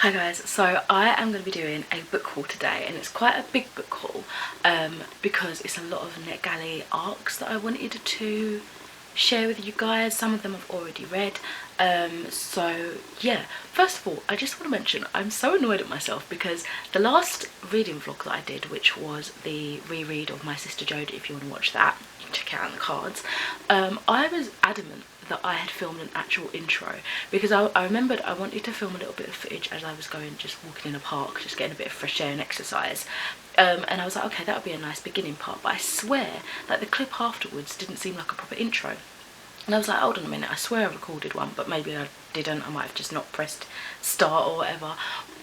Hi guys, so I am going to be doing a book haul today, and it's quite a big book haul because it's a lot of Netgalley ARCS that I wanted to share with you guys. Some of them I've already read, so yeah. First of all, I just want to mention I'm so annoyed at myself because the last reading vlog that I did, which was the reread of My Sister Jodie, if you want to watch that, you can check it out in the cards, I was adamant that I had filmed an actual intro because I remembered I wanted to film a little bit of footage as I was going, just walking in a park, just getting a bit of fresh air and exercise, and I was like, okay, that would be a nice beginning part. But I swear like the clip afterwards didn't seem like a proper intro, and I was like, hold on a minute, I swear I recorded one, but maybe I didn't. I might have just not pressed start or whatever.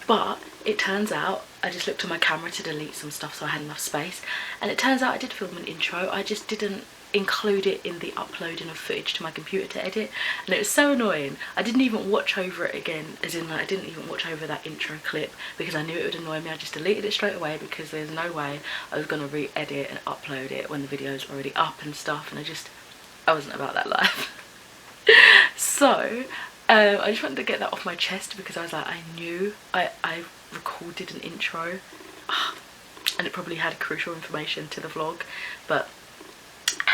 But it turns out I just looked at my camera to delete some stuff so I had enough space, and it turns out I did film an intro. I just didn't include it in the uploading of footage to my computer to edit, and it was so annoying. I didn't even watch over it again, as in like I didn't even watch over that intro clip because I knew it would annoy me. I just deleted it straight away because there's no way I was going to re-edit and upload it when the video's already up and stuff, and I wasn't about that life. So I just wanted to get that off my chest because I was like, I knew I recorded an intro and it probably had crucial information to the vlog, but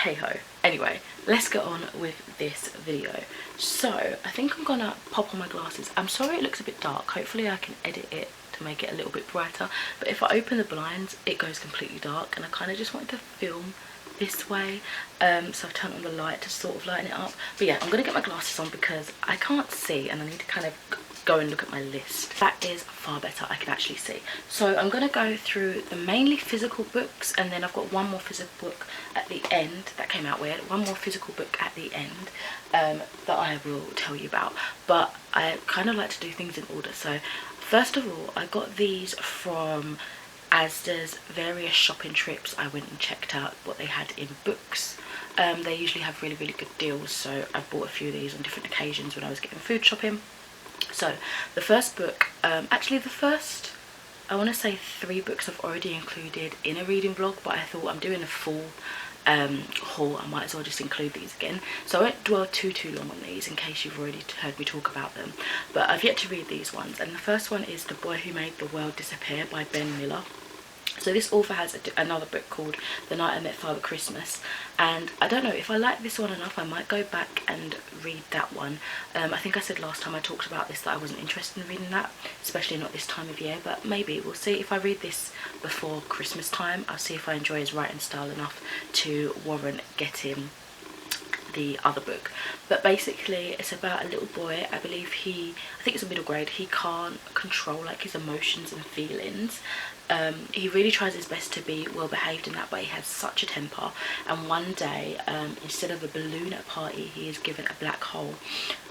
hey ho. Anyway, let's get on with this video. So I think I'm gonna pop on my glasses. I'm sorry it looks a bit dark. Hopefully I can edit it to make it a little bit brighter, but if I open the blinds it goes completely dark, and I kind of just wanted to film this way, so I've turned on the light to sort of lighten it up. But yeah, I'm gonna get my glasses on because I can't see and I need to kind of go and look at my list. That is far better, I can actually see. So I'm going to go through the mainly physical books, and then I've got one more physical book at the end. That came out weird. One more physical book at the end that I will tell you about, but I kind of like to do things in order. So first of all, I got these from ASDA's various shopping trips. I went and checked out what they had in books. They usually have really good deals, so I bought a few of these on different occasions when I was getting food shopping. So the first book, actually the first, I want to say 3 books I've already included in a reading vlog, but I thought I'm doing a full haul, I might as well just include these again. So I won't dwell too long on these in case you've already heard me talk about them, but I've yet to read these ones. And the first one is The Boy Who Made the World Disappear by Ben Miller. So this author has another book called The Night I Met Father Christmas, and I don't know, if I like this one enough I might go back and read that one. I think I said last time I talked about this that I wasn't interested in reading that, especially not this time of year, but maybe we'll see. If I read this before Christmas time, I'll see if I enjoy his writing style enough to warrant getting the other book. But basically it's about a little boy, I think it's a middle grade. He can't control like his emotions and feelings. He really tries his best to be well behaved in that, but he has such a temper, and one day instead of a balloon at a party he is given a black hole,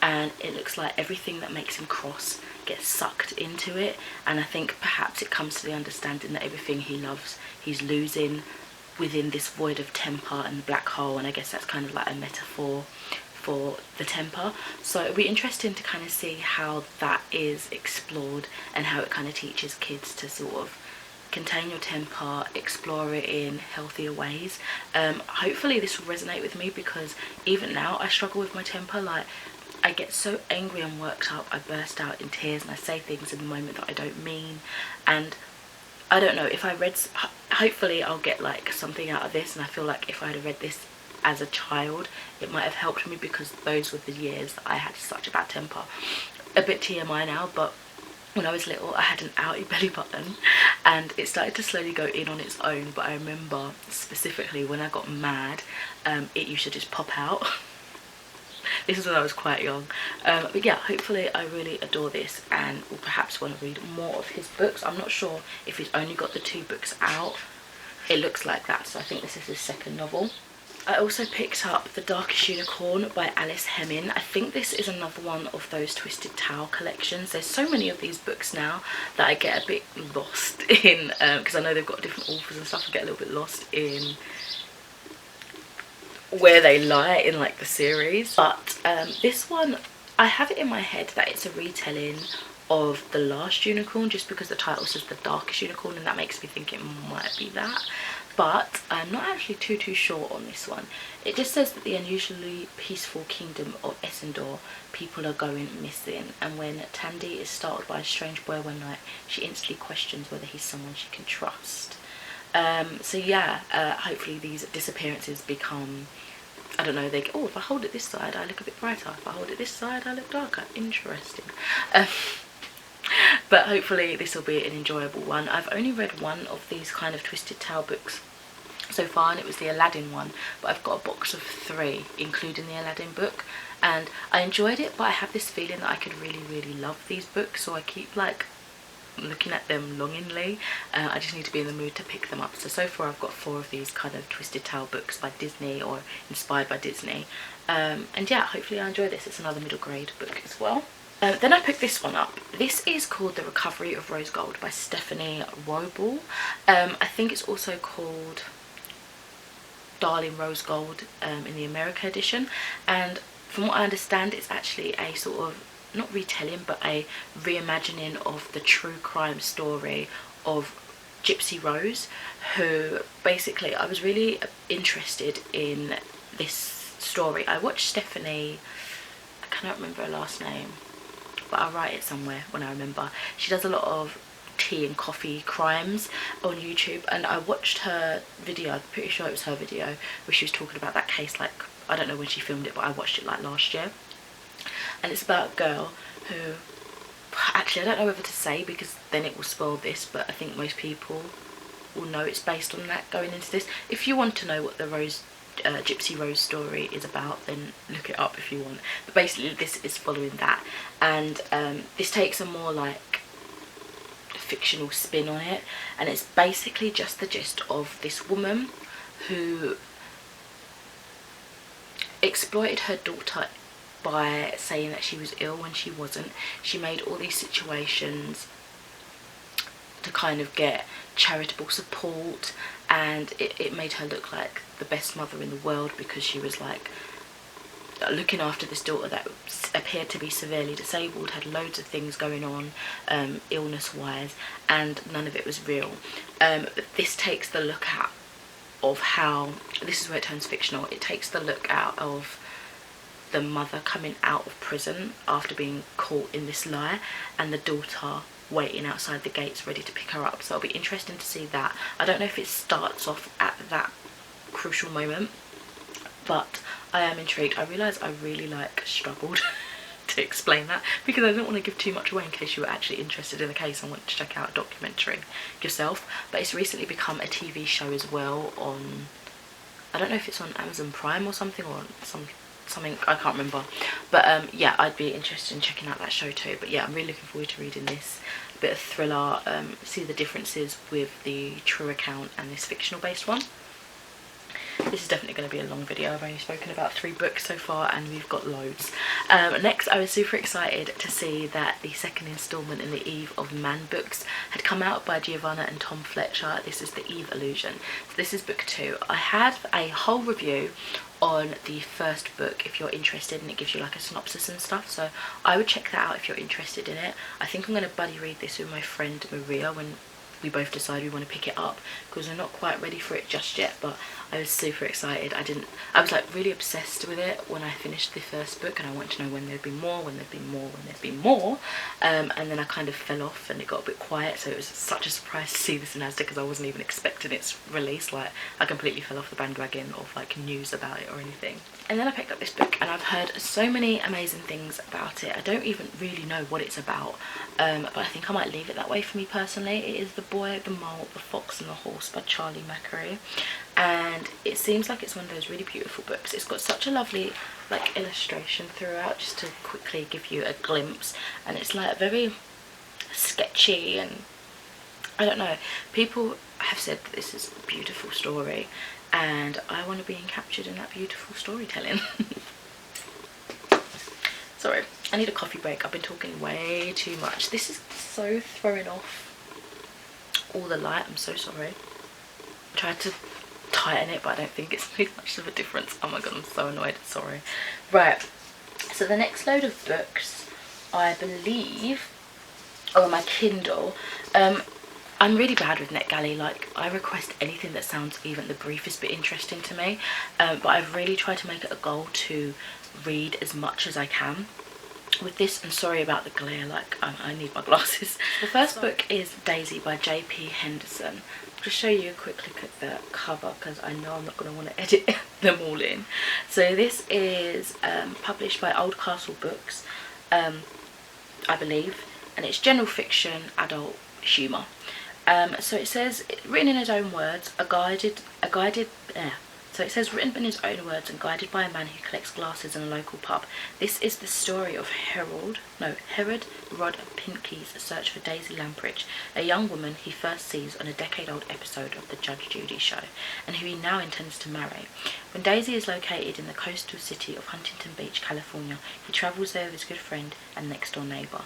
and it looks like everything that makes him cross gets sucked into it. And I think perhaps it comes to the understanding that everything he loves he's losing within this void of temper and the black hole, and I guess that's kind of like a metaphor for the temper. So it'll be interesting to kind of see how that is explored and how it kind of teaches kids to sort of contain your temper, explore it in healthier ways. Hopefully this will resonate with me because even now I struggle with my temper. Like, I get so angry and worked up, I burst out in tears and I say things in the moment that I don't mean. And I don't know, if I read, hopefully I'll get like something out of this, and I feel like if I had read this as a child it might have helped me because those were the years that I had such a bad temper. A bit TMI now, but when I was little I had an outie belly button and it started to slowly go in on its own, but I remember specifically when I got mad it used to just pop out. This is when I was quite young, but yeah, hopefully I really adore this and will perhaps want to read more of his books. I'm not sure if he's only got the 2 books out. It looks like that, so I think this is his second novel. I also picked up The Darkest Unicorn by Alice Hemming. I think this is another one of those Twisted Towel collections. There's so many of these books now that I get a bit lost in, because I know they've got different authors and stuff. I get a little bit lost in where they lie in like the series. But this one, I have it in my head that it's a retelling of The Last Unicorn just because the title says The Darkest Unicorn, and that makes me think it might be that. but I'm not actually too sure on this one. It just says that the unusually peaceful kingdom of Essendor people are going missing, and when Tandy is startled by a strange boy one night, she instantly questions whether he's someone she can trust. So yeah, hopefully these disappearances become, I don't know, they go, oh, if I hold it this side I look a bit brighter, if I hold it this side I look darker. Interesting. But hopefully this will be an enjoyable one. I've only read one of these kind of twisted tale books so far, and it was the Aladdin one, but I've got a box of 3 including the Aladdin book, and I enjoyed it, but I have this feeling that I could really love these books, so I keep like looking at them longingly. I just need to be in the mood to pick them up. So far I've got 4 of these kind of twisted tale books by Disney or inspired by Disney, and yeah, hopefully I enjoy this. It's another middle grade book as well. Then I picked this one up. This is called The Recovery of Rose Gold by Stephanie Roble. I think it's also called Darling Rose Gold in the America edition, and from what I understand it's actually a sort of, not retelling, but a reimagining of the true crime story of Gypsy Rose, who basically, I was really interested in this story. I watched Stephanie, I cannot remember her last name, but I'll write it somewhere when I remember. She does a lot of tea and coffee crimes on YouTube, and I watched her video, I'm pretty sure it was her video, where she was talking about that case, like, I don't know when she filmed it, but I watched it like last year. And it's about a girl who, actually I don't know whether to say because then it will spoil this, but I think most people will know it's based on that going into this. If you want to know what the Gypsy Rose story is about, then look it up if you want, but basically this is following that, and this takes a more like fictional spin on it, and it's basically just the gist of this woman who exploited her daughter by saying that she was ill when she wasn't. She made all these situations to kind of get charitable support, and it made her look like the best mother in the world because she was like looking after this daughter that appeared to be severely disabled, had loads of things going on illness wise, and none of it was real. But this takes the look out of how, this is where it turns fictional, it takes the look out of the mother coming out of prison after being caught in this lie, and the daughter waiting outside the gates ready to pick her up. So it'll be interesting to see that. I don't know if it starts off at that crucial moment, but I am intrigued. I realise I really like struggled to explain that because I don't want to give too much away in case you were actually interested in the case and want to check out a documentary yourself. But it's recently become a TV show as well on, I don't know if it's on Amazon Prime or something, or something, I can't remember, but yeah, I'd be interested in checking out that show too. But yeah, I'm really looking forward to reading this. A bit of thriller, see the differences with the true account and this fictional based one. This is definitely going to be a long video. I've only spoken about 3 books so far and we've got loads. Next, I was super excited to see that the second instalment in the Eve of Man books had come out by Giovanna and Tom Fletcher. This is the Eve Illusion. So this is book 2. I had a whole review on the first book if you're interested, and it gives you like a synopsis and stuff, so I would check that out if you're interested in it. I think I'm going to buddy read this with my friend Maria when we both decide we want to pick it up, because we're not quite ready for it just yet, but I was super excited. I was like really obsessed with it when I finished the first book, and I wanted to know when there'd be more, when there'd be more, when there'd be more, and then I kind of fell off and it got a bit quiet, so it was such a surprise to see this in ASDA because I wasn't even expecting its release. Like, I completely fell off the bandwagon of like news about it or anything. And then I picked up this book and I've heard so many amazing things about it. I don't even really know what it's about, but I think I might leave it that way for me personally. It is The Boy, the Mole, the Fox and the Horse by Charlie Macquarie, and it seems like it's one of those really beautiful books. It's got such a lovely like illustration throughout, just to quickly give you a glimpse, and it's like very sketchy, and I don't know, people have said that this is a beautiful story, and I want to be captured in that beautiful storytelling. Sorry, I need a coffee break. I've been talking way too much. This is so throwing off all the light. I'm so sorry. I tried to tighten it, but I don't think it's made much of a difference. Oh my god, I'm so annoyed. Sorry. Right, so the next load of books, I believe, are on my Kindle. I'm really bad with Netgalley. Like, I request anything that sounds even the briefest bit interesting to me, but I've really tried to make it a goal to read as much as I can. With this, and sorry about the glare, like I need my glasses. The first book is Daisy by J.P. Henderson. I'll just show you a quick look at the cover because I know I'm not going to want to edit them all in. So this is published by Oldcastle Books, I believe, and it's general fiction, adult humour. So it says, written in his own words, So it says, written in his own words and guided by a man who collects glasses in a local pub. This is the story of Herod Rod Pinkey's search for Daisy Lampridge, a young woman he first sees on a decade-old episode of the Judge Judy show, and who he now intends to marry. When Daisy is located in the coastal city of Huntington Beach, California, he travels there with his good friend and next-door neighbour.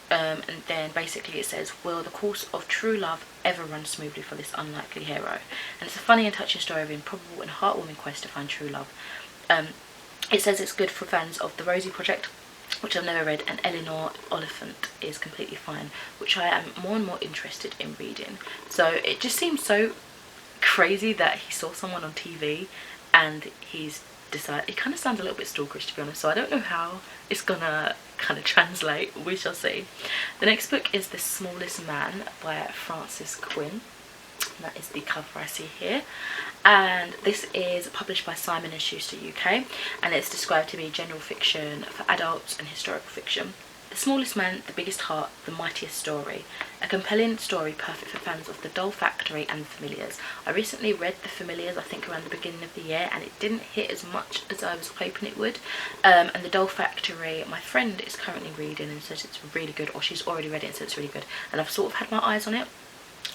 And then basically it says, will the course of true love ever run smoothly for this unlikely hero? And it's a funny and touching story of an improbable and heartwarming quest to find true love. It says it's good for fans of The Rosie Project, which I've never read, and Eleanor Oliphant is completely fine, which I am more and more interested in reading. So it just seems so crazy that he saw someone on TV and he's decided. It kind of sounds a little bit stalkerish, to be honest, so I don't know how it's gonna kind of translate. We shall see. The next book is The Smallest Man by Frances Quinn. That is the cover I see here, and this is published by Simon & Schuster UK, and it's described to be general fiction for adults and historical fiction. The Smallest Man, the Biggest Heart, the Mightiest Story. A compelling story perfect for fans of The Doll Factory and The Familiars. I recently read The Familiars, I think around the beginning of the year, and it didn't hit as much as I was hoping it would. And The Doll Factory, my friend is currently reading and says it's really good, or she's already read it and said it's really good, and I've sort of had my eyes on it.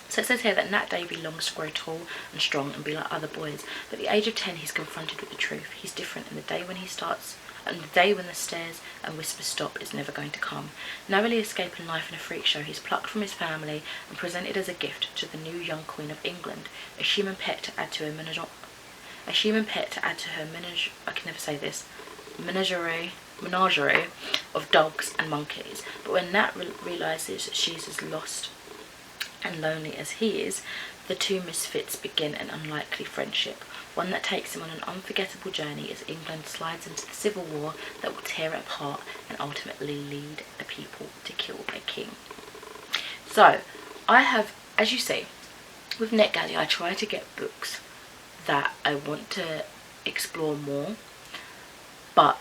So it says here that Nat Davey longs to grow tall and strong and be like other boys, but at the age of 10 he's confronted with the truth. He's different, and the day when the stares and whispers stop is never going to come. Narrowly escaping life in a freak show, he's plucked from his family and presented as a gift to the new young Queen of England, a human pet to add to her menagerie of dogs and monkeys. But when Nat realises she's as lost and lonely as he is, the two misfits begin an unlikely friendship, one that takes him on an unforgettable journey as England slides into the civil war that will tear it apart and ultimately lead the people to kill their king. So I have, as you see, with Netgalley I try to get books that I want to explore more, but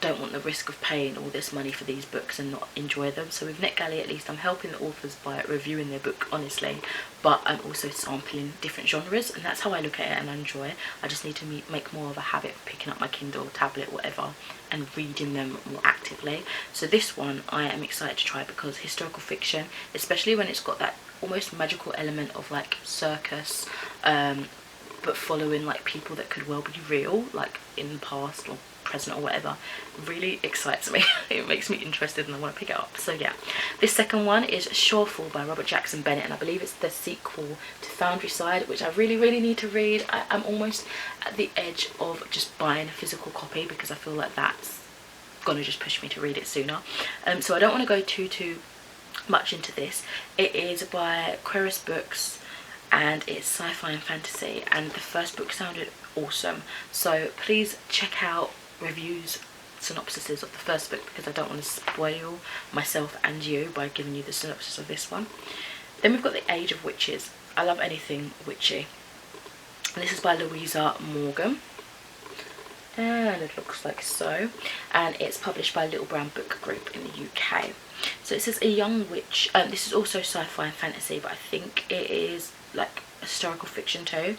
don't want the risk of paying all this money for these books and not enjoy them. So with Netgalley, at least I'm helping the authors by reviewing their book honestly, but I'm also sampling different genres, and that's how I look at it and I enjoy it. I just need to make more of a habit of picking up my Kindle, tablet, whatever, and reading them more actively. So this one I am excited to try because historical fiction, especially when it's got that almost magical element of like circus, but following like people that could well be real, like in the past or present or whatever, really excites me. It makes me interested and I want to pick it up. So yeah, this second one is Shorefall by Robert Jackson Bennett, and I believe it's the sequel to Foundryside, which I really need to read. I'm almost at the edge of just buying a physical copy because I feel like that's gonna just push me to read it sooner. So I don't want to go too much into this. It is by Quercus Books and it's sci-fi and fantasy, and the first book sounded awesome, so please check out reviews, synopsises of the first book because I don't want to spoil myself and you by giving you the synopsis of this one. Then we've got The Age of Witches. I love anything witchy, and this is by Louisa Morgan, and it looks like so, and it's published by Little Brown Book Group in the UK. So it says a young witch, this is also sci-fi and fantasy, but I think it is like historical fiction too.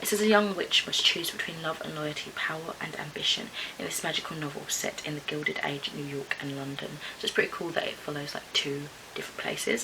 It says a young witch must choose between love and loyalty, power and ambition in this magical novel set in the Gilded Age, New York and London. So it's pretty cool that it follows like two different places.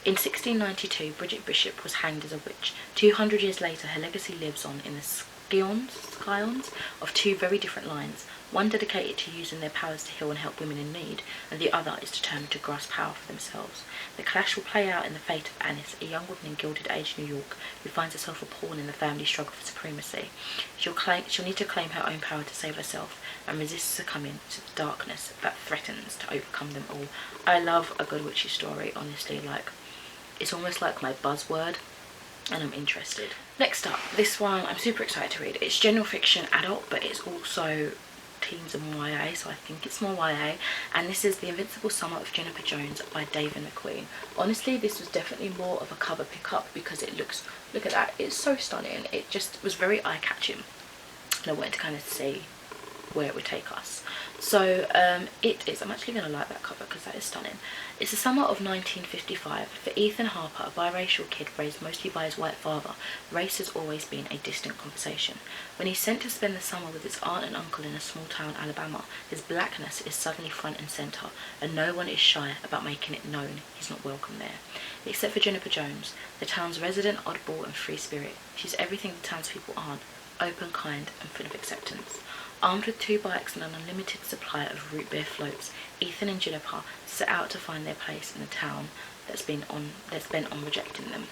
In 1692, Bridget Bishop was hanged as a witch. 200 years later, her legacy lives on in the scions of two very different lines, one dedicated to using their powers to heal and help women in need, and the other is determined to grasp power for themselves. The clash will play out in the fate of Annis, a young woman in Gilded Age New York who finds herself a pawn in the family struggle for supremacy. She'll need to claim her own power to save herself and resist succumbing to the darkness that threatens to overcome them all. I love a good witchy story, honestly. Like, it's almost like my buzzword, and I'm interested. Next up, this one I'm super excited to read. It's general fiction adult, but it's also teens and YA, so I think it's more YA, and this is The Invincible Summer of Jennifer Jones by David McQueen. Honestly, this was definitely more of a cover pickup because it looks, look at that, it's so stunning. It just was very eye-catching, and I wanted to kind of see where it would take us. So it is, I'm actually going to like that cover because that is stunning. It's the summer of 1955. For Ethan Harper, a biracial kid raised mostly by his white father, race has always been a distant conversation. When he's sent to spend the summer with his aunt and uncle in a small town, Alabama, his blackness is suddenly front and centre, and no one is shy about making it known he's not welcome there. Except for Jennifer Jones, the town's resident oddball and free spirit. She's everything the townspeople aren't, open, kind, and full of acceptance. Armed with 2 bikes and an unlimited supply of root beer floats, Ethan and Jennifer set out to find their place in the town that's bent on rejecting them.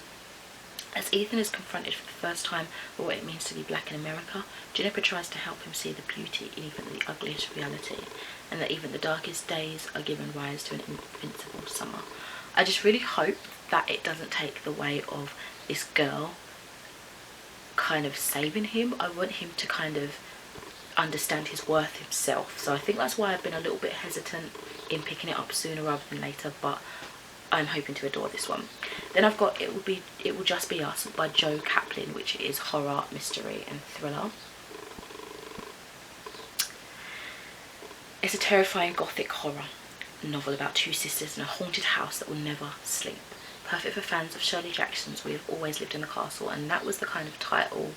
As Ethan is confronted for the first time with what it means to be black in America, Jennifer tries to help him see the beauty in even the ugliest reality, and that even the darkest days are given rise to an invincible summer. I just really hope that it doesn't take the way of this girl kind of saving him. I want him to kind of understand his worth himself, so I think that's why I've been a little bit hesitant in picking it up sooner rather than later, but I'm hoping to adore this one. Then I've got It Will Just Be Us by Joe Kaplan, which is horror, mystery and thriller. It's a terrifying gothic horror novel about 2 sisters in a haunted house that will never sleep. Perfect for fans of Shirley Jackson's We Have Always Lived in the Castle, and that was the kind of title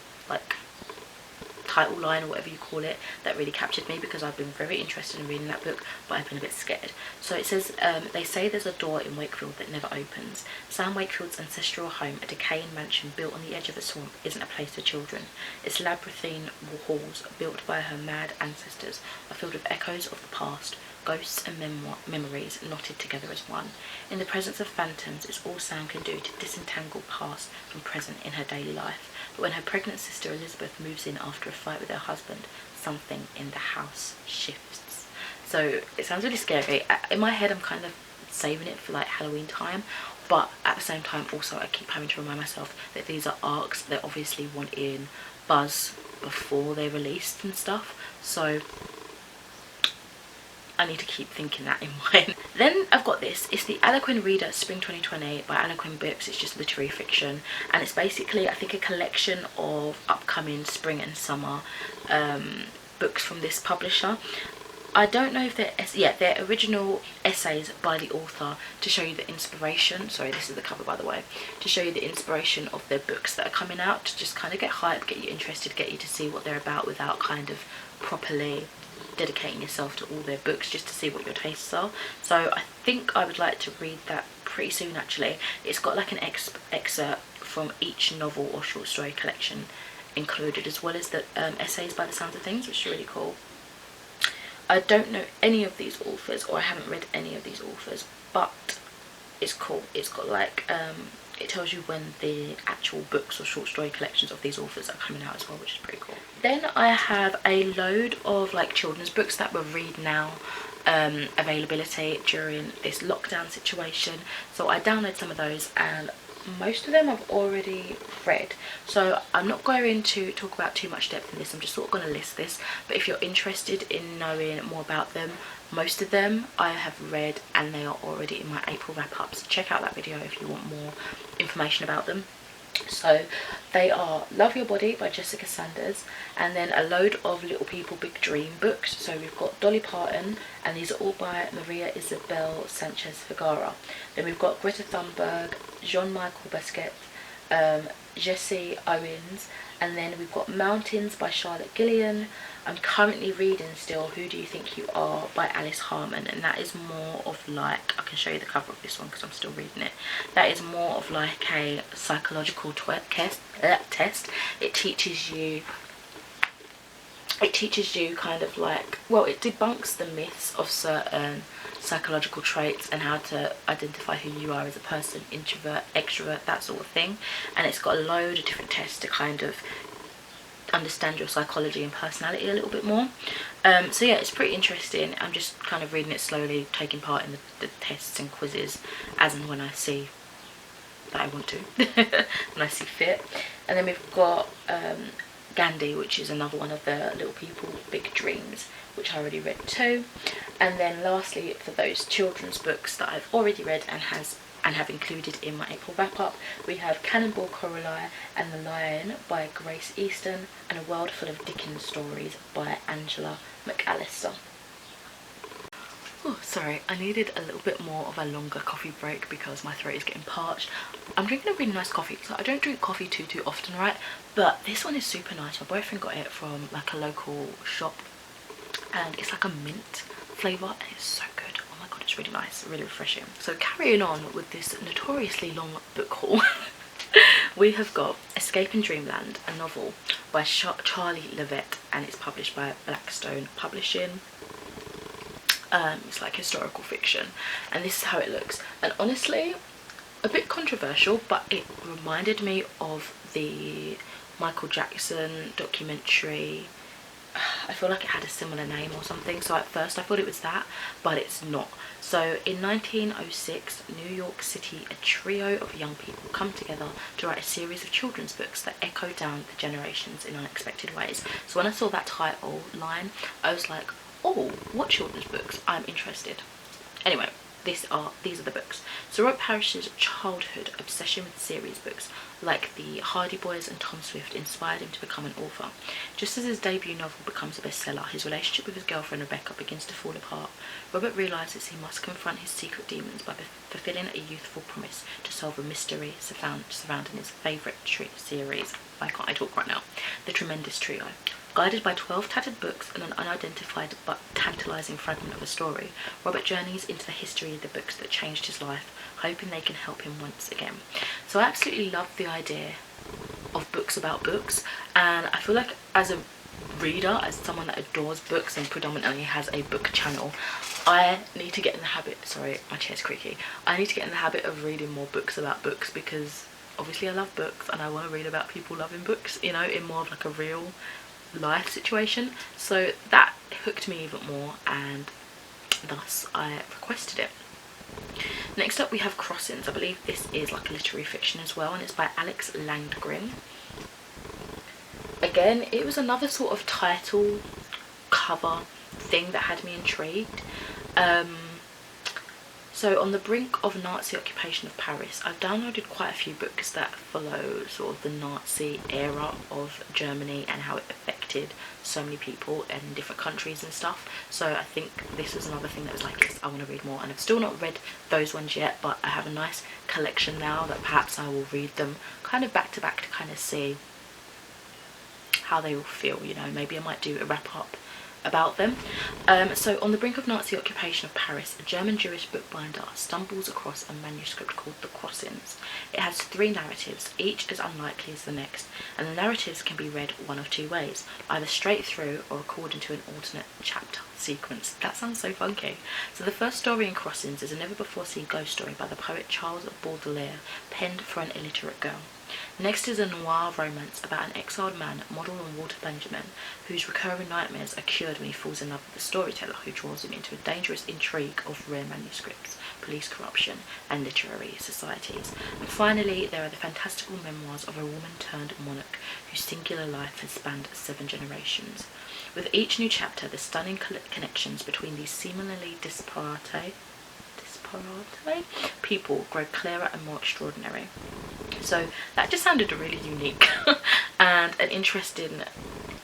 line or whatever you call it that really captured me, because I've been very interested in reading that book, but I've been a bit scared. So it says, they say there's a door in Wakefield that never opens. Sam Wakefield's ancestral home, a decaying mansion built on the edge of a swamp, isn't a place for children. Its labyrinthine halls, built by her mad ancestors, are filled with echoes of the past, ghosts and memories knotted together as one. In the presence of phantoms, it's all Sam can do to disentangle past from present in her daily life. But when her pregnant sister Elizabeth moves in after a fight with her husband, something in the house shifts. So it sounds really scary. In my head, I'm kind of saving it for like Halloween time, but at the same time also I keep having to remind myself that these are ARCs. They obviously want in buzz before they're released and stuff, so I need to keep thinking that in mind. Then I've got this. It's the Aliquin Reader Spring 2020 by Aliquin Books. It's just literary fiction, and it's basically, I think, a collection of upcoming spring and summer books from this publisher. I don't know if they're original essays by the author to show you the inspiration. Sorry, this is the cover, by the way. To show you the inspiration of their books that are coming out, to just kind of get hyped, get you interested, get you to see what they're about without kind of properly dedicating yourself to all their books, just to see what your tastes are. So I think I would like to read that pretty soon, actually. It's got like an excerpt from each novel or short story collection included, as well as the essays by the sounds of things, which is really cool. I don't know any of these authors, or I haven't read any of these authors, but it's cool. It's got like it tells you when the actual books or short story collections of these authors are coming out as well, which is pretty cool. Then I have a load of like children's books that were read now availability during this lockdown situation, so I downloaded some of those, and most of them I've already read, so I'm not going to talk about too much depth in this. I'm just sort of going to list this, but if you're interested in knowing more about them, most of them I have read and they are already in my April wrap-up, so check out that video if you want more information about them. So they are Love Your Body by Jessica Sanders, and then a load of Little People Big Dream books. So we've got Dolly Parton, and these are all by Maria Isabel Sanchez Vergara. Then we've got Greta Thunberg, Jean-Michel Basquiat, Jesse Owens, and then we've got Mountains by Charlotte Gillian. I'm currently reading still Who Do You Think You Are by Alice Harmon, and that is more of like, I can show you the cover of this one because I'm still reading it. That is more of like a psychological test. It teaches you kind of like, well, it debunks the myths of certain psychological traits and how to identify who you are as a person, introvert, extrovert, that sort of thing. And it's got a load of different tests to kind of understand your psychology and personality a little bit more. So yeah, it's pretty interesting. I'm just kind of reading it slowly, taking part in the tests and quizzes as and when I see that I want to when I see fit. And then we've got Gandhi, which is another one of the Little People Big Dreams, which I already read too. And then lastly, for those children's books that I've already read and have included in my April wrap up, we have Cannonball Coralie and the Lion by Grace Easton, and A World Full of Dickens Stories by Angela McAllister. Oh, sorry, I needed a little bit more of a longer coffee break because my throat is getting parched. I'm drinking a really nice coffee, so I don't drink coffee too often, right? But this one is super nice. My boyfriend got it from like a local shop, and it's like a mint flavour, and it's so good. Oh my god, it's really nice, really refreshing. So carrying on with this notoriously long book haul, we have got Escape in Dreamland, a novel by Charlie Levitt, and it's published by Blackstone Publishing. It's like historical fiction, and this is how it looks. And honestly, a bit controversial, but it reminded me of the Michael Jackson documentary. I feel like it had a similar name or something, so at first I thought it was that, but it's not. So in 1906, New York City, a trio of young people come together to write a series of children's books that echo down the generations in unexpected ways. So when I saw that title line, I was like, oh, what children's books? I'm interested. Anyway, these are the books. So Robert Parrish's childhood obsession with series books, like the Hardie Boys and Tom Swift, inspired him to become an author. Just as his debut novel becomes a bestseller, his relationship with his girlfriend Rebecca begins to fall apart. Robert realises he must confront his secret demons by fulfilling a youthful promise to solve a mystery surrounding his favourite series. Why can't I talk right now? The Tremendous Trio. Guided by 12 tattered books and an unidentified but tantalising fragment of a story, Robert journeys into the history of the books that changed his life, hoping they can help him once again. So I absolutely love the idea of books about books, and I feel like as a reader, as someone that adores books and predominantly has a book channel, I need to get in the habit, sorry, my chair's creaky, I need to get in the habit of reading more books about books, because obviously I love books and I want to read about people loving books, you know, in more of like a real life situation. So that hooked me even more, and thus I requested it. Next up we have Crossings. I believe this is like a literary fiction as well, and it's by Alex Landgren. Again, it was another sort of title cover thing that had me intrigued. So on the brink of Nazi occupation of Paris, I've downloaded quite a few books that follow sort of the Nazi era of Germany and how it affected so many people in different countries and stuff. So I think this was another thing that was like, yes, I want to read more, and I've still not read those ones yet, but I have a nice collection now that perhaps I will read them kind of back to back to kind of see how they will feel, you know. Maybe I might do a wrap up about them. So on the brink of Nazi occupation of Paris, a German Jewish bookbinder stumbles across a manuscript called The Crossings. It has 3 narratives, each as unlikely as the next, and the narratives can be read one of 2 ways, either straight through or according to an alternate chapter sequence. That sounds so funky. So the first story in Crossings is a never before seen ghost story by the poet Charles Baudelaire, penned for an illiterate girl. Next is a noir romance about an exiled man, model on Walter Benjamin, whose recurring nightmares are cured when he falls in love with the storyteller who draws him into a dangerous intrigue of rare manuscripts, police corruption, and literary societies. And finally, there are the fantastical memoirs of a woman turned monarch whose singular life has spanned 7 generations. With each new chapter, the stunning connections between these seemingly disparate people grow clearer and more extraordinary. So that just sounded really unique and an interesting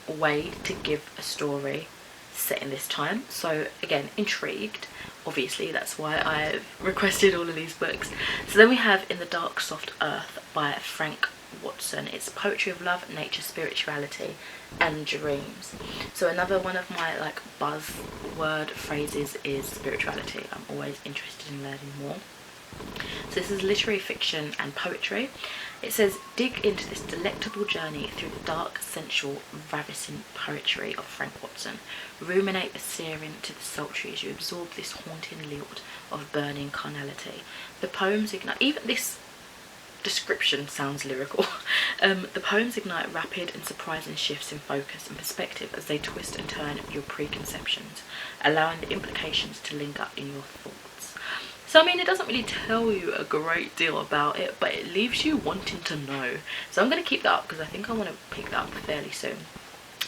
way to give a story set in this time. So again, intrigued, obviously, that's why I've requested all of these books. So then we have In the Dark Soft Earth by Frank Watson. It's poetry of love, nature, spirituality and dreams. So another one of my like buzzword phrases is spirituality. I'm always interested in learning more. So this is literary fiction and poetry. It says, dig into this delectable journey through the dark, sensual, ravishing poetry of Frank Watson. Ruminate the searing to the sultry as you absorb this haunting lilt of burning carnality. The poems ignite, even this description sounds lyrical. The poems ignite rapid and surprising shifts in focus and perspective as they twist and turn your preconceptions, allowing the implications to linger in your thoughts. So I mean, it doesn't really tell you a great deal about it, but it leaves you wanting to know. So I'm going to keep that up because I think I want to pick that up fairly soon.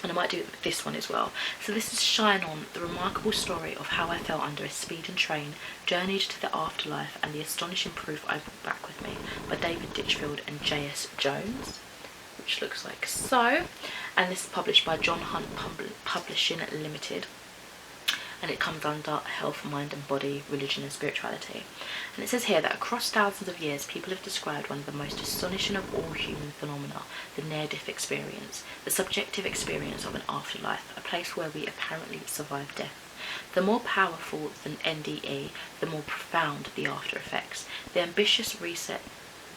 And I might do it with this one as well. So this is Shine On, the remarkable story of how I fell under a speeding train, journeyed to the afterlife, and the astonishing proof I brought back with me, by David Ditchfield and J.S. Jones, which looks like so. And this is published by John Hunt Publishing Limited. And it comes under health, mind and body, religion and spirituality. And it says here that across thousands of years, people have described one of the most astonishing of all human phenomena, the near-death experience, the subjective experience of an afterlife, a place where we apparently survive death. The more powerful than NDE, the more profound the after effects. The ambitious reset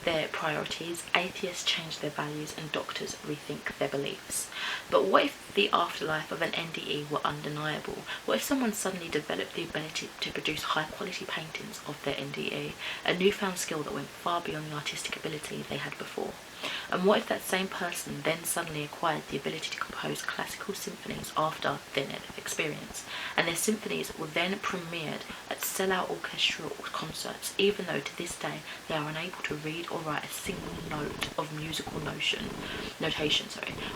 their priorities, atheists change their values, and doctors rethink their beliefs. But what if the afterlife of an NDE were undeniable? What if someone suddenly developed the ability to produce high-quality paintings of their NDE, a newfound skill that went far beyond the artistic ability they had before? And what if that same person then suddenly acquired the ability to compose classical symphonies after their near-death experience, and their symphonies were then premiered at sell-out orchestral concerts, even though to this day they are unable to read or write a single note of musical notation?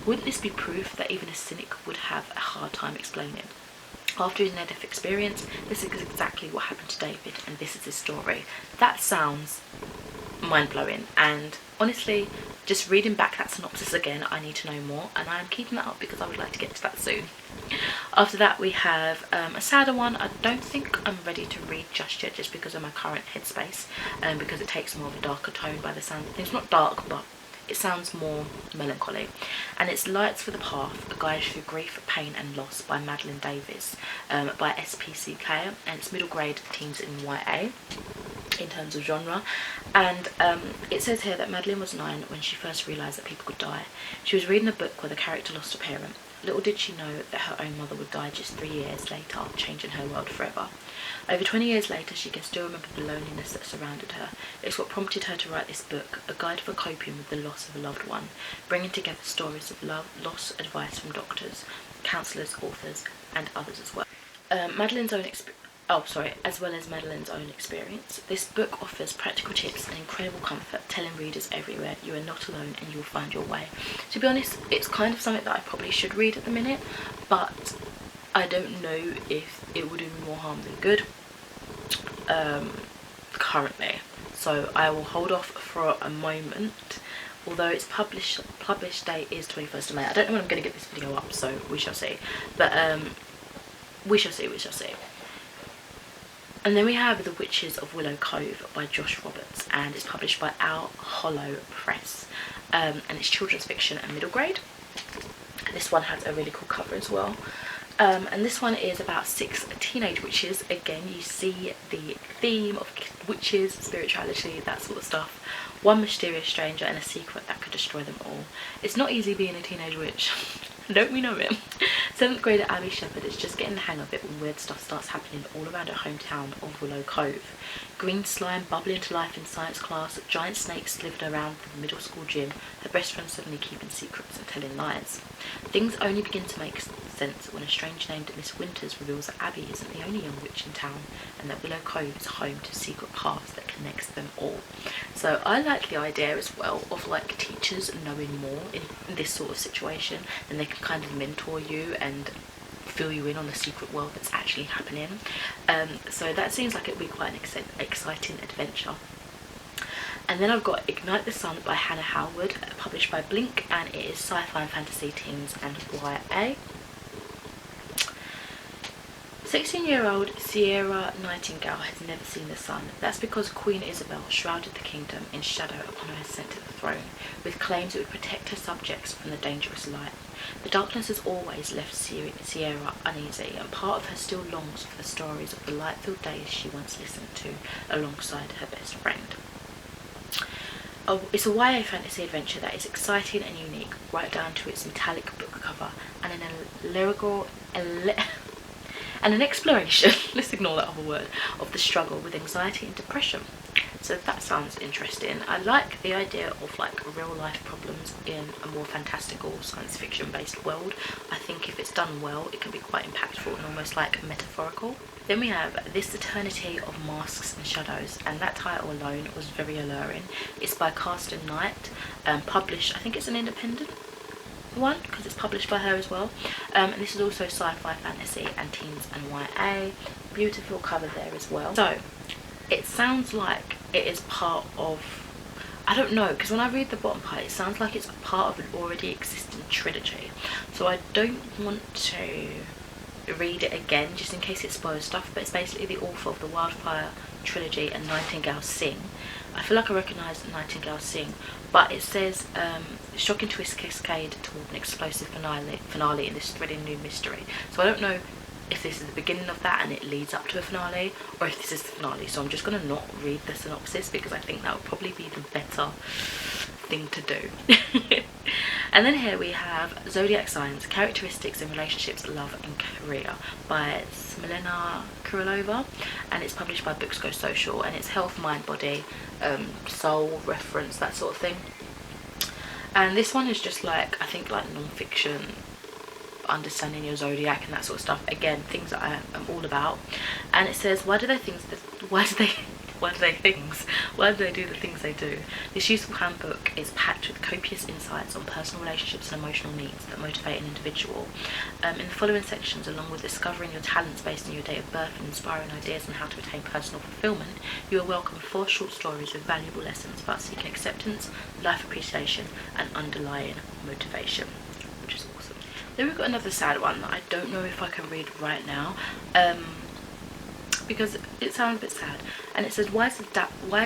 Wouldn't this be proof that even a cynic would have a hard time explaining? After his near-death experience, this is exactly what happened to David, and this is his story. That sounds mind-blowing, and honestly, just reading back that synopsis again, I need to know more, and I am keeping that up because I would like to get to that soon. After that we have a sadder one. I don't think I'm ready to read just yet, just because of my current headspace, and because it takes more of a darker tone by the sound of things. Not dark, but it sounds more melancholy. And it's Lights for the Path, a guide through grief, pain and loss, by Madeline Davis, by SPCK, and it's middle grade teens in YA in terms of genre. And it says here that Madeline was 9 when she first realised that people could die. She was reading a book where the character lost a parent. Little did she know that her own mother would die just 3 years later, changing her world forever. Over 20 years later, she can still remember the loneliness that surrounded her. It's what prompted her to write this book, a guide for coping with the loss of a loved one, bringing together stories of love, loss, advice from doctors, counsellors, authors, and others as well. As well as Madeline's own experience. This book offers practical tips and incredible comfort, telling readers everywhere you are not alone and you will find your way. To be honest, it's kind of something that I probably should read at the minute, but I don't know if it would do me more harm than good currently. So I will hold off for a moment, although its published date is 21st of May. I don't know when I'm going to get this video up, so we shall see. But we shall see. And then we have The Witches of Willow Cove by Josh Roberts, and it's published by Owl Hollow Press, and it's children's fiction and middle grade. This one has a really cool cover as well, and this one is about 6 teenage witches. Again, you see the theme of witches, spirituality, that sort of stuff. One mysterious stranger and a secret that could destroy them all. It's not easy being a teenage witch. Don't we know it? 7th grader Abby Shepherd is just getting the hang of it when weird stuff starts happening all around her hometown of Willow Cove. Green slime bubbling to life in science class, giant snakes slithered around the middle school gym, her best friend suddenly keeping secrets and telling lies. Things only begin to make sense when a stranger named Miss Winters reveals that Abby isn't the only young witch in town, and that Willow Cove is home to secret paths that connects them all. So I like the idea as well of like teachers knowing more in this sort of situation, and they can kind of mentor you and fill you in on the secret world that's actually happening. So that seems like it would be quite an exciting adventure. And then I've got Ignite the Sun by Hannah Howard, published by Blink, and it is sci-fi and fantasy, teens and YA. 16-year-old Sierra Nightingale has never seen the sun. That's because Queen Isabel shrouded the kingdom in shadow upon her ascent to the throne, with claims it would protect her subjects from the dangerous light. The darkness has always left Sierra uneasy, and part of her still longs for the stories of the light-filled days she once listened to alongside her best friend. It's a YA fantasy adventure that is exciting and unique, right down to its metallic book cover, and an exploration, let's ignore that other word, of the struggle with anxiety and depression. So that sounds interesting. I like the idea of like real life problems in a more fantastical science fiction based world. I think if it's done well, it can be quite impactful and almost like metaphorical. Then we have This Eternity of Masks and Shadows, and that title alone was very alluring. It's by Karsten Knight, published, I think it's an independent one because it's published by her as well, and this is also sci-fi, fantasy and teens and YA. Beautiful cover there as well. So it sounds like it is part of, I don't know, because when I read the bottom part it sounds like it's a part of an already existing trilogy, so I don't want to read it again just in case it spoils stuff. But it's basically the author of the Wildfire trilogy and Nightingale Sing. I feel like I recognise Nightingale Sing, but it says shocking twist cascade toward an explosive finale in this thrilling new mystery. So I don't know if this is the beginning of that and it leads up to a finale, or if this is the finale. So I'm just going to not read the synopsis because I think that would probably be the better thing to do. And then here we have Zodiac Signs, Characteristics in Relationships, Love and Career by Smelena Kurilova, and it's published by Books Go Social, and it's health, mind, body, soul reference, that sort of thing. And this one is just like, I think like non-fiction, understanding your zodiac and that sort of stuff. Again, things that I am all about. And it says, why do they do the things they do? This useful handbook is packed with copious insights on personal relationships and emotional needs that motivate an individual. In the following sections, along with discovering your talents based on your date of birth and inspiring ideas on how to attain personal fulfillment, you are welcome 4 short stories with valuable lessons about seeking acceptance, life appreciation and underlying motivation, which is awesome. Then we've got another sad one that I don't know if I can read right now, because it sounds a bit sad. And it says, why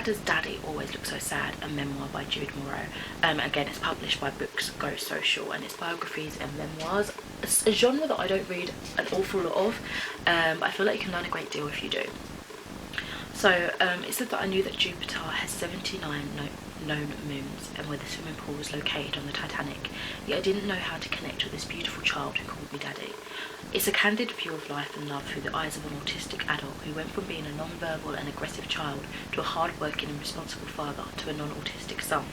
does Daddy always look so sad? A memoir by Jude Moreau. Again, it's published by Books Go Social, and it's biographies and memoirs. It's a genre that I don't read an awful lot of, but I feel like you can learn a great deal if you do. So it said that I knew that Jupiter has 79 known moons and where the swimming pool was located on the Titanic, yet I didn't know how to connect with this beautiful child who called me Daddy. It's a candid view of life and love through the eyes of an autistic adult who went from being a non-verbal and aggressive child to a hard-working and responsible father to a non-autistic son.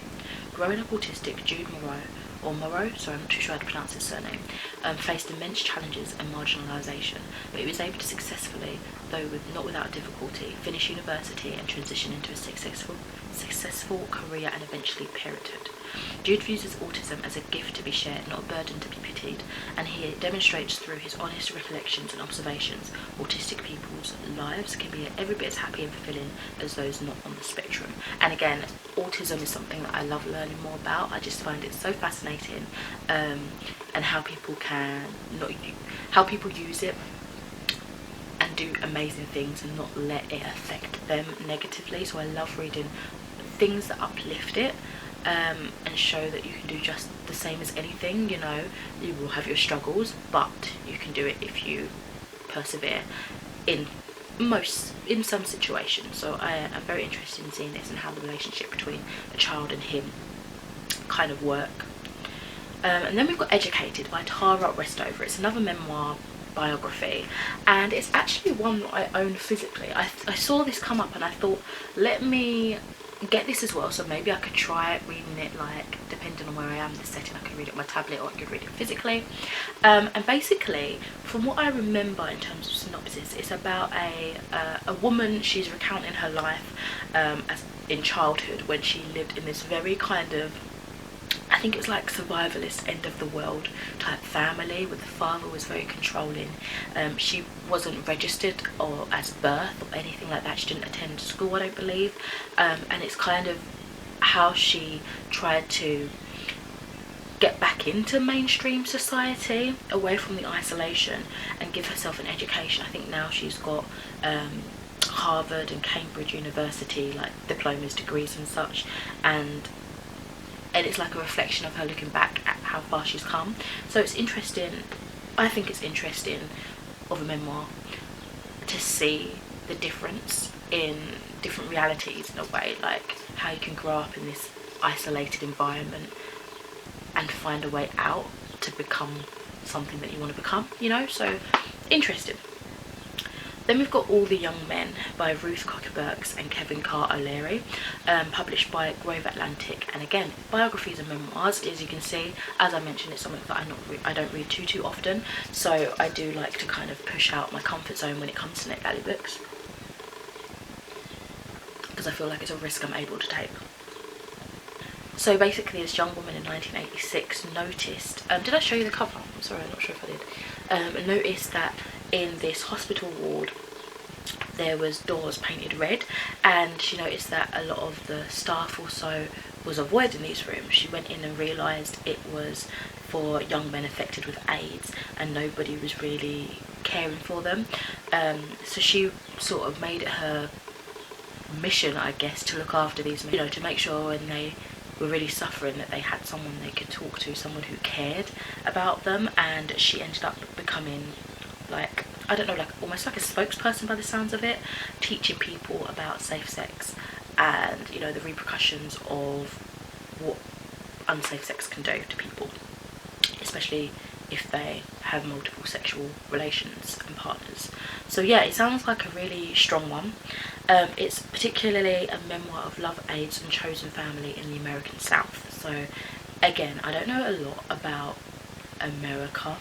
Growing up autistic, Jude Moreau, sorry, I'm not too sure how to pronounce his surname, faced immense challenges and marginalisation, but he was able to successfully, though not without difficulty, finish university and transition into a successful career and eventually parenthood. Jude views his autism as a gift to be shared, not a burden to be pitied, and he demonstrates through his honest recollections and observations autistic people's lives can be every bit as happy and fulfilling as those not on the spectrum. And again, autism is something that I love learning more about. I just find it so fascinating, and how people use it and do amazing things and not let it affect them negatively. So I love reading things that uplift it, and show that you can do just the same as anything. You know, you will have your struggles, but you can do it if you persevere in some situations. So I am very interested in seeing this and how the relationship between a child and him kind of work. And then we've got Educated by Tara Westover. It's another memoir biography, and it's actually one that I own physically. I saw this come up and I thought, let me get this as well, so maybe I could try reading it, like depending on where I am in the setting. I could read it on my tablet or I could read it physically, and basically from what I remember in terms of synopsis, it's about a woman. She's recounting her life as in childhood when she lived in this very kind of, I think it was like survivalist, end of the world type family where the father was very controlling. She wasn't registered or as birth or anything like that. She didn't attend school, I don't believe, and it's kind of how she tried to get back into mainstream society, away from the isolation, and give herself an education. I think now she's got Harvard and Cambridge University like diplomas, degrees and such, and it's like a reflection of her looking back at how far she's come. So it's interesting, I think it's interesting of a memoir to see the difference in different realities in a way, like how you can grow up in this isolated environment and find a way out to become something that you want to become, you know. So interesting. Then we've got All the Young Men by Ruth Cocker-Burks and Kevin Carr O'Leary, published by Grove Atlantic. And again, biographies and memoirs. As you can see, as I mentioned, it's something that I don't read too often, so I do like to kind of push out my comfort zone when it comes to Netgalley books, because I feel like it's a risk I'm able to take. So basically, this young woman in 1986 noticed, did I show you the cover? I'm sorry, I'm not sure if I did. Noticed that in this hospital ward there was doors painted red, and she noticed that a lot of the staff also was avoiding these rooms. She went in and realised it was for young men affected with AIDS, and nobody was really caring for them. So she sort of made it her mission, I guess, to look after these men, you know, to make sure when they were really suffering that they had someone they could talk to, someone who cared about them. And she ended up becoming, like, I don't know, like almost like a spokesperson by the sounds of it, teaching people about safe sex and, you know, the repercussions of what unsafe sex can do to people, especially if they have multiple sexual relations and partners. So yeah, it sounds like a really strong one. It's particularly a memoir of love, AIDS and chosen family in the American South. So again, I don't know a lot about America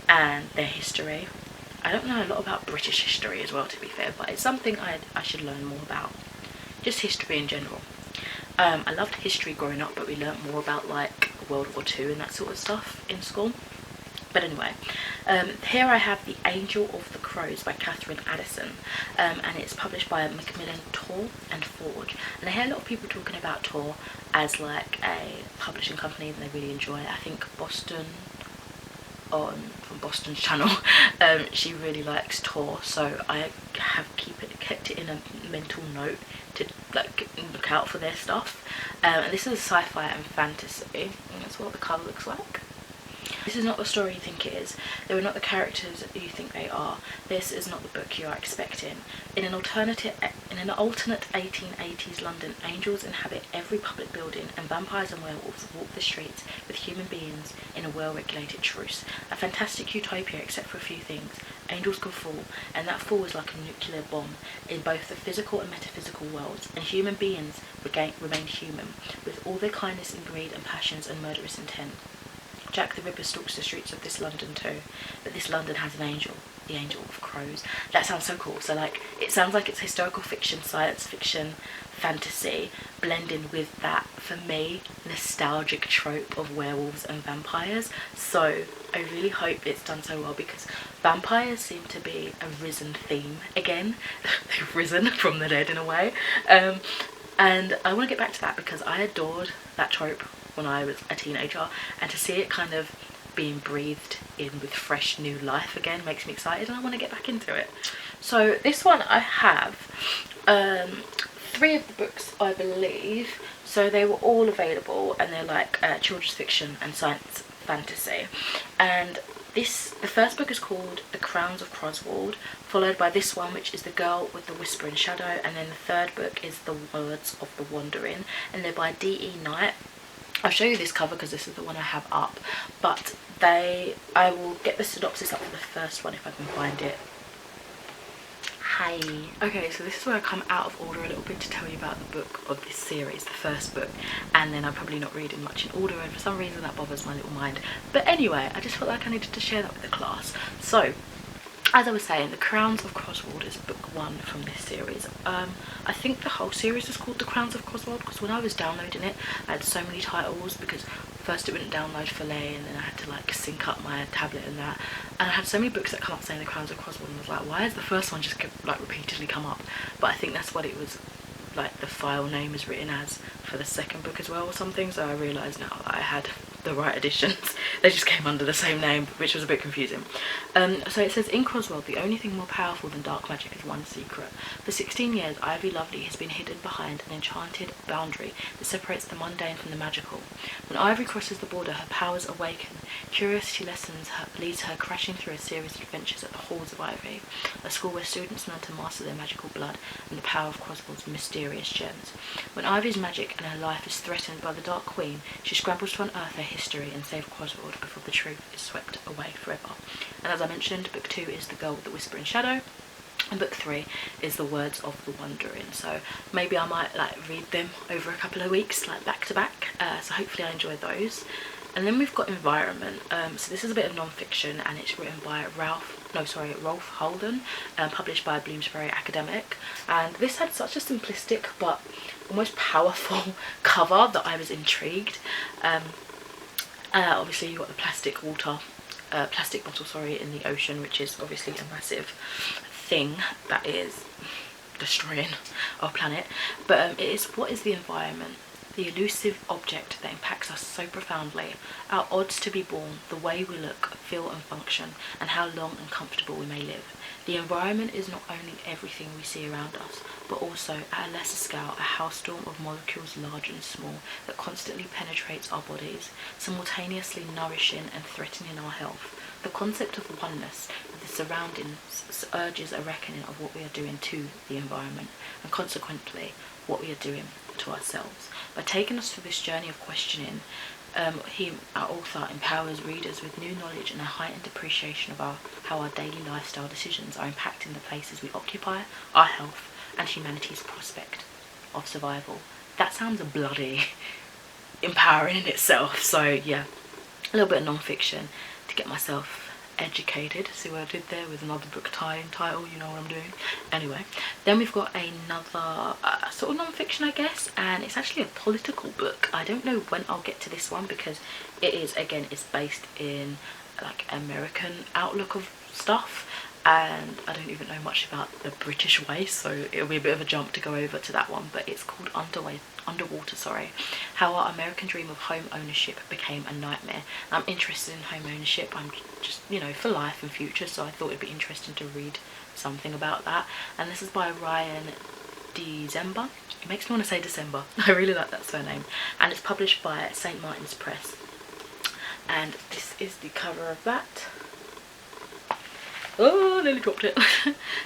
and their history. I don't know a lot about British history as well, to be fair, but it's something I should learn more about. Just history in general. I loved history growing up, but we learnt more about like World War II and that sort of stuff in school. But anyway, here I have The Angel of the Crows by Catherine Addison, and it's published by Macmillan Tor and Forge. And I hear a lot of people talking about Tor as like a publishing company that they really enjoy. I think Boston, from Boston's channel, she really likes Tor, so I have kept it in a mental note to like look out for their stuff. And this is sci-fi and fantasy, and that's what the cover looks like. This is not the story you think it is. They are not the characters you think they are. This is not the book you are expecting. In an alternate 1880s London, angels inhabit every public building and vampires and werewolves walk the streets with human beings in a well-regulated truce. A fantastic utopia except for a few things. Angels can fall, and that fall is like a nuclear bomb in both the physical and metaphysical worlds, and human beings remain human, with all their kindness and greed and passions and murderous intent. Jack the Ripper stalks the streets of this London too, but this London has an angel, the Angel of Crows. That sounds so cool. So like, it sounds like it's historical fiction, science fiction, fantasy, blending with that, for me, nostalgic trope of werewolves and vampires. So I really hope it's done so well, because vampires seem to be a risen theme again. They've risen from the dead in a way. And I want to get back to that because I adored that trope when I was a teenager, and to see it kind of being breathed in with fresh new life again makes me excited, and I want to get back into it. So this one I have 3 of the books, I believe, so they were all available, and they're like children's fiction and science fantasy. And the first book is called The Crowns of Croswald, followed by this one, which is The Girl with the Whispering Shadow, and then the third book is The Words of the Wandering, and they're by D.E. Knight. I'll show you this cover because this is the one I have up, but I will get the synopsis up for the first one if I can find it. Hi. Okay, so this is where I come out of order a little bit to tell you about the book of this series, the first book, and then I'm probably not reading much in order, and for some reason that bothers my little mind. But anyway, I just felt like I needed to share that with the class. So, as I was saying, The Crowns of Croswald is book 1 from this series. I think the whole series is called The Crowns of Croswald because when I was downloading it, I had so many titles, because first it wouldn't download fully, and then I had to like sync up my tablet and that, and I had so many books that come up saying The Crowns of Croswald, and I was like, why is the first one just like repeatedly come up? But I think that's what it was, like the file name is written as for the second book as well or something, so I realised now that I had the right editions. They just came under the same name, which was a bit confusing. So it says, in Croswald, the only thing more powerful than dark magic is one secret. For 16 years, Ivy Lovely has been hidden behind an enchanted boundary that separates the mundane from the magical. When Ivy crosses the border, her powers awaken. Curiosity leads her crashing through a series of adventures at the halls of Ivy, a school where students learn to master their magical blood and the power of Croswell's mysterious gems. When Ivy's magic and her life is threatened by the Dark Queen, she scrambles to unearth her history and save Croswell before the truth is swept away forever. And as I mentioned, book 2 is The Girl with the Whispering Shadow, and book 3 is The Words of the Wandering. So maybe I might like read them over a couple of weeks, like back to back. So hopefully I enjoy those. And then we've got Environment. So this is a bit of non-fiction, and it's written by Rolf Holden, published by Bloomsbury Academic. And this had such a simplistic but almost powerful cover that I was intrigued. Obviously you've got the plastic bottle in the ocean, which is obviously a massive thing that is destroying our planet. But it is, what is the environment? The elusive object that impacts us so profoundly, our odds to be born, the way we look, feel and function, and how long and comfortable we may live. The environment is not only everything we see around us, but also, at a lesser scale, a hailstorm of molecules large and small that constantly penetrates our bodies, simultaneously nourishing and threatening our health. The concept of oneness with the surroundings urges a reckoning of what we are doing to the environment, and consequently, what we are doing to ourselves. By taking us through this journey of questioning, our author empowers readers with new knowledge and a heightened appreciation of how our daily lifestyle decisions are impacting the places we occupy, our health, and humanity's prospect of survival. That sounds bloody empowering in itself. So yeah, a little bit of non-fiction to get myself educated. See what I did there with another book title, you know what I'm doing. Anyway, then we've got another sort of non-fiction, I guess, and it's actually a political book. I don't know when I'll get to this one because it is, again, it's based in like American outlook of stuff, and I don't even know much about the British way, so it'll be a bit of a jump to go over to that one. But it's called Underwater, How Our American Dream of Home Ownership Became a Nightmare. I'm interested in home ownership. I'm just, you know, for life and future, so I thought it'd be interesting to read something about that. And this is by Ryan December. It makes me want to say December. I really like that surname. And it's published by St. Martin's Press. And this is the cover of that. Oh, nearly dropped it.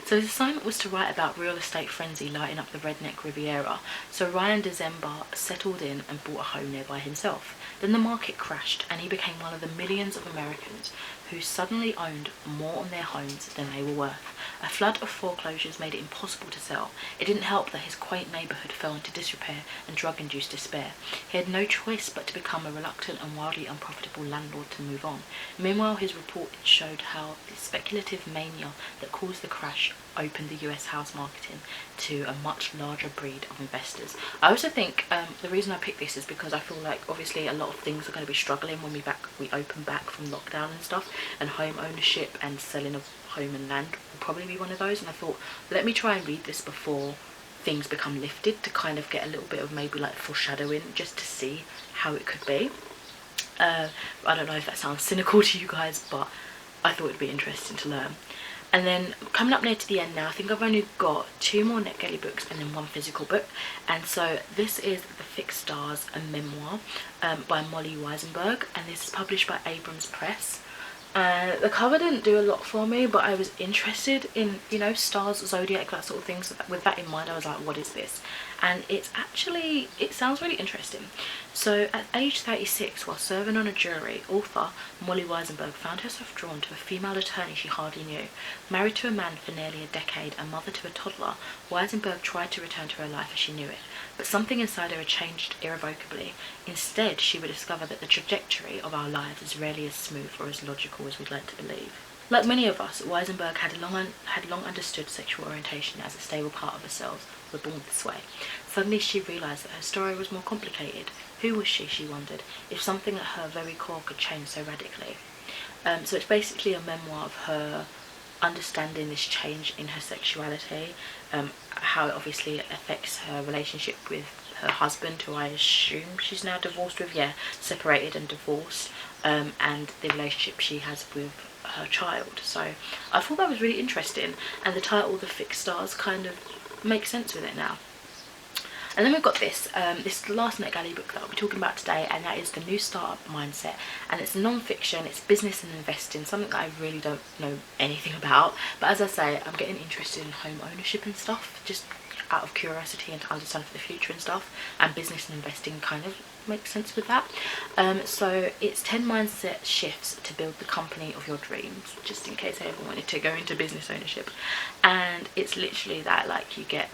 So his assignment was to write about real estate frenzy lighting up the redneck Riviera. So Ryan December settled in and bought a home nearby himself. Then the market crashed and he became one of the millions of Americans who suddenly owned more on their homes than they were worth. A flood of foreclosures made it impossible to sell. It didn't help that his quaint neighbourhood fell into disrepair and drug-induced despair. He had no choice but to become a reluctant and wildly unprofitable landlord to move on. Meanwhile, his report showed how the speculative mania that caused the crash opened the US house marketing to a much larger breed of investors. I also think the reason I picked this is because I feel like obviously a lot of things are going to be struggling when we open back from lockdown and stuff, and home ownership and selling of home and land will probably be one of those. And I thought, let me try and read this before things become lifted to kind of get a little bit of maybe like foreshadowing, just to see how it could be. I don't know if that sounds cynical to you guys, but I thought it'd be interesting to learn. And then coming up near to the end now, I think I've only got 2 more Netgalley books and then 1 physical book. And so this is The Fixed Stars, a memoir by Molly Weisenberg, and this is published by Abrams Press. The cover didn't do a lot for me, but I was interested in, you know, stars, zodiac, that sort of thing. So with that in mind, I was like, what is this? And it sounds really interesting. So at age 36, while serving on a jury, author Molly Weisenberg found herself drawn to a female attorney she hardly knew. Married to a man for nearly a decade and mother to a toddler, Weisenberg tried to return to her life as she knew it. But something inside her had changed irrevocably. Instead, she would discover that the trajectory of our lives is rarely as smooth or as logical as we'd like to believe. Like many of us, Weisenberg had long understood sexual orientation as a stable part of herself. We're born this way. Suddenly she realised that her story was more complicated. Who was she wondered, if something at her very core could change so radically? So it's basically a memoir of her understanding this change in her sexuality, how it obviously affects her relationship with her husband, who I assume she's now divorced with, separated and divorced, and the relationship she has with her child. So I thought that was really interesting, and the title The Fixed Stars kind of makes sense with it now. And then we've got this. This is the last Netgalley book that I'll be talking about today, and that is The New Startup Mindset. And it's non-fiction, it's business and investing, something that I really don't know anything about. But as I say, I'm getting interested in home ownership and stuff, just out of curiosity and to understand for the future and stuff, and business and investing kind of makes sense with that. So it's 10 mindset shifts to build the company of your dreams, just in case I ever wanted to go into business ownership. And it's literally that, like, you get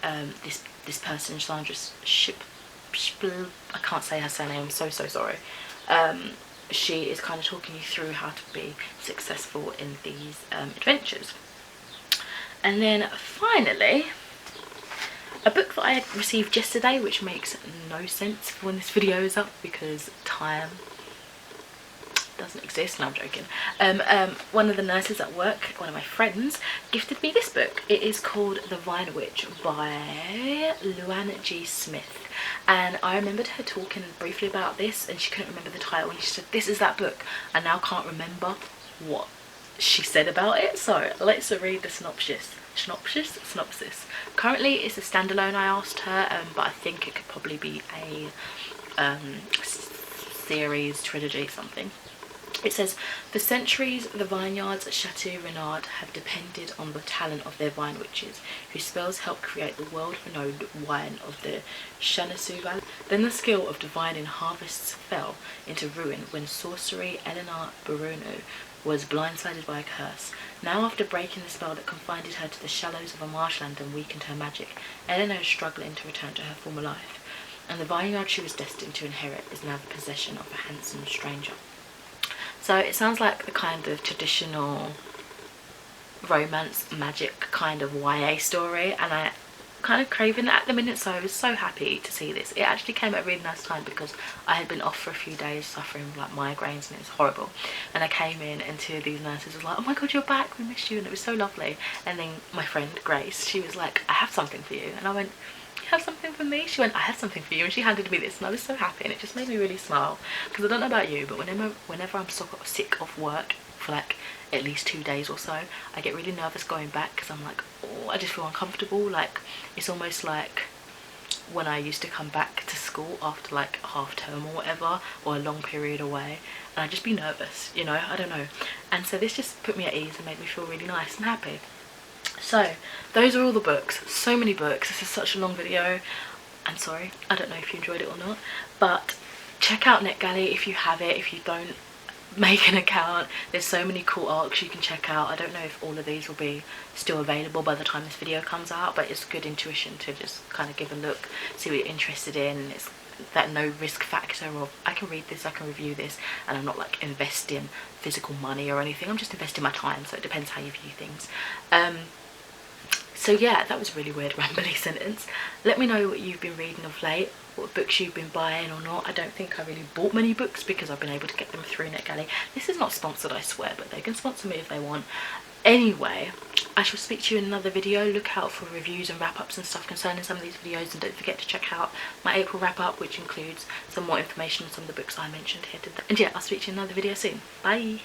this person, Sandra I can't say her surname, I'm so sorry. She is kind of talking you through how to be successful in these adventures. And then finally, a book that I received yesterday, which makes no sense for when this video is up because time doesn't exist. No, I'm joking. One of the nurses at work, one of my friends, gifted me this book. It is called The Vine Witch by Luann G. Smith. And I remembered her talking briefly about this, and she couldn't remember the title, and she said, this is that book. I now can't remember what she said about it, so let's read the synopsis. Currently it's a standalone, I asked her, but I think it could probably be a series, trilogy, something. It says, for centuries, the vineyards at Chateau Renard have depended on the talent of their vine witches, whose spells helped create the world-renowned wine of the Chanessu Valley. Then the skill of divining harvests fell into ruin when sorcery Eleanor Bruno was blindsided by a curse. Now, after breaking the spell that confined her to the shallows of a marshland and weakened her magic, Eleanor is struggling to return to her former life, and the vineyard she was destined to inherit is now the possession of a handsome stranger. So it sounds like the kind of traditional romance, magic kind of YA story, and I kind of craving it at the minute, so I was so happy to see this. It actually came at a really nice time because I had been off for a few days suffering with like migraines and it was horrible, and I came in and two of these nurses was like, oh my god, you're back, we missed you, and it was so lovely. And then my friend Grace, she was like, I have something for you, and I went, you have something for me? She went, I have something for you, and she handed me this, and I was so happy, and it just made me really smile because I don't know about you, but whenever I'm so sick of work for like at least 2 days or so, I get really nervous going back because I'm like, oh, I just feel uncomfortable. Like, it's almost like when I used to come back to school after like half term or whatever, or a long period away, and I'd just be nervous, you know, I don't know. And so this just put me at ease and made me feel really nice and happy. So those are all the books, so many books. This is such a long video. I'm sorry, I don't know if you enjoyed it or not, but check out Netgalley if you have it. If you don't, make an account. There's so many cool ARCs you can check out. I don't know if all of these will be still available by the time this video comes out, but it's good intuition to just kind of give a look, see what you're interested in. It's that no risk factor of I can read this, I can review this, and I'm not like investing physical money or anything. I'm just investing my time, so it depends how you view things. So yeah, that was a really weird rambly sentence. Let me know what you've been reading of late, what books you've been buying or not. I don't think I really bought many books because I've been able to get them through Netgalley. This is not sponsored, I swear, but they can sponsor me if they want. Anyway, I shall speak to you in another video. Look out for reviews and wrap-ups and stuff concerning some of these videos, and don't forget to check out my April wrap-up, which includes some more information on some of the books I mentioned here today. And yeah, I'll speak to you in another video soon. Bye!